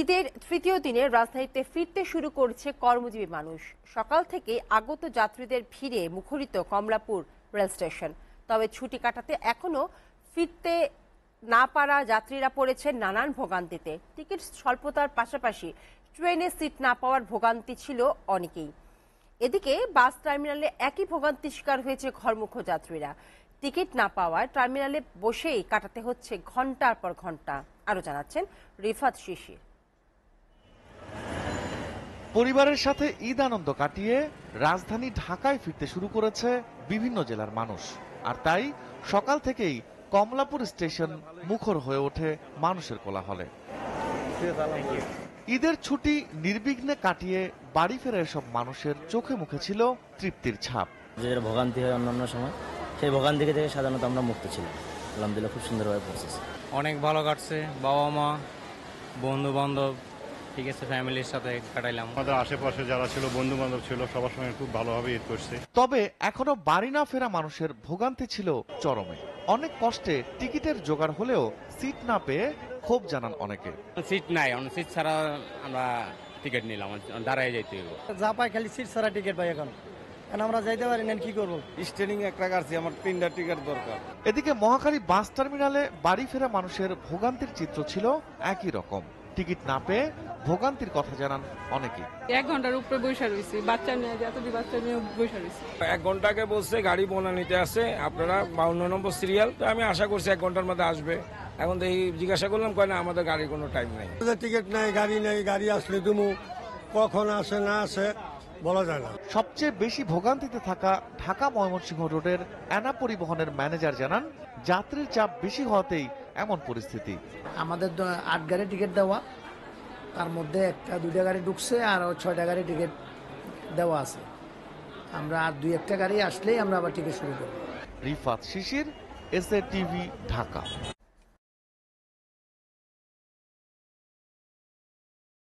ঈদের তৃতীয় দিনে রাজধানীতে ফিরতে শুরু করেছে কর্মজীবী মানুষ। সকাল থেকে আগত যাত্রীদের ভিড়ে মুখরিত কমলাপুর রেল স্টেশন। তবে ছুটি কাটাতে এখনো ফিরতে না পারা যাত্রীরা পড়েছেন নানান ভোগান্তিতে। টিকিট স্বল্পতার পাশাপাশি ট্রেনে সিট না পাওয়ার ভোগান্তি ছিল অনেকেই। এদিকে বাস টার্মিনালে একই ভোগান্তি শিকার হয়েছে ঘরমুখো যাত্রীরা। টিকিট না পাওয়ায় টার্মিনালে বসেই কাটাতে হচ্ছে ঘন্টার পর ঘন্টা। আরো জানাচ্ছেন রিফাত শিশির। পরিবারের সাথে ঈদ আনন্দ কাটিয়ে রাজধানী ঢাকায় ফিরতে শুরু করেছে বিভিন্ন জেলার মানুষ। আর তাই সকাল থেকেই কমলাপুর স্টেশন মুখর হয়ে ওঠে মানুষের কোলাহলে। ঈদের ছুটি নির্বিঘ্নে কাটিয়ে বাড়ি ফেরা এসব মানুষের চোখে মুখে ছিল তৃপ্তির ছাপ। যে ভোগান্তি হয় অন্যান্য সময়, সেই ভোগান্তি থেকে সাধারণত আমরা মুক্ত ছিলাম। আলহামদুলিল্লাহ খুব সুন্দরভাবে পৌঁছেছে। অনেক ভালো কাটছে, বাবা মা বন্ধু বান্ধব ঠিক আছে ফ্যামিলির সাথে কাটাইলাম। আমাদের আশেপাশে যারা ছিল বন্ধু বান্ধব ছিল সবার সঙ্গে খুব ভালোভাবে ঈদ করছে। তবে এখনো বাড়ি না ফেরা মানুষের ভোগান্তি ছিল চরমে। অনেক কষ্টে টিকিটের জোগাড় হলেও সিট না পেয়ে ক্ষোভ জানান অনেকে। সিট নাই, সিট ছাড়া আমরা টিকিট নিলাম, দাঁড়ায় যাইতে হবে। যা পাই খালি সিট ছাড়া টিকিট পাই এখন আমরা যাইতে পারি না, কি করবো? স্ট্যান্ডিং একটা কাটছি, আমার 3টা টিকিট দরকার। এদিকে মহাখালী বাস টার্মিনালে বাড়ি ফেরা মানুষের ভোগান্তির চিত্র ছিল একই রকম। টিকিট না পেয়ে ভোগান্তির কথা জানান অনেকে। 1 ঘন্টার উপরে বসে রয়েছি, বাচ্চা নিয়ে যতটি বাচ্চা নিয়ে বসে রয়েছি। 1 ঘন্টাকে বলছে গাড়ি বোনা নিতে আসে, আপনারা 52 নম্বর সিরিয়াল। তো আমি আশা করছি 1 ঘন্টার মধ্যে আসবে। এখন তো এই জিজ্ঞাসা করলাম, কয় না আমাদের গাড়ির কোনো টাইম নাই, টিকিট নাই, গাড়ি নাই, গাড়ি আসলে তুমি কখন আসে না আসে বলা যায় না। সবচেয়ে বেশি ভোগান্তিতে থাকা ঢাকা ময়মনসিংহ রোডের এনা পরিবহনের ম্যানেজার জানান, যাত্রীর চাপ বেশি হওয়াতেই এমন পরিস্থিতি। আমাদের 8 গাড়ি টিকিট দেওয়া, তার মধ্যে 1-2টা গাড়ি ঢুকছে আর 6টা গাড়ি টিকিট দেওয়া আছে। আমরা আর 2-1টা গাড়ি আসলেই আমরা আবার টিকিট শুরু করব। রিফাত শিশির, এসএ টিভি, ঢাকা।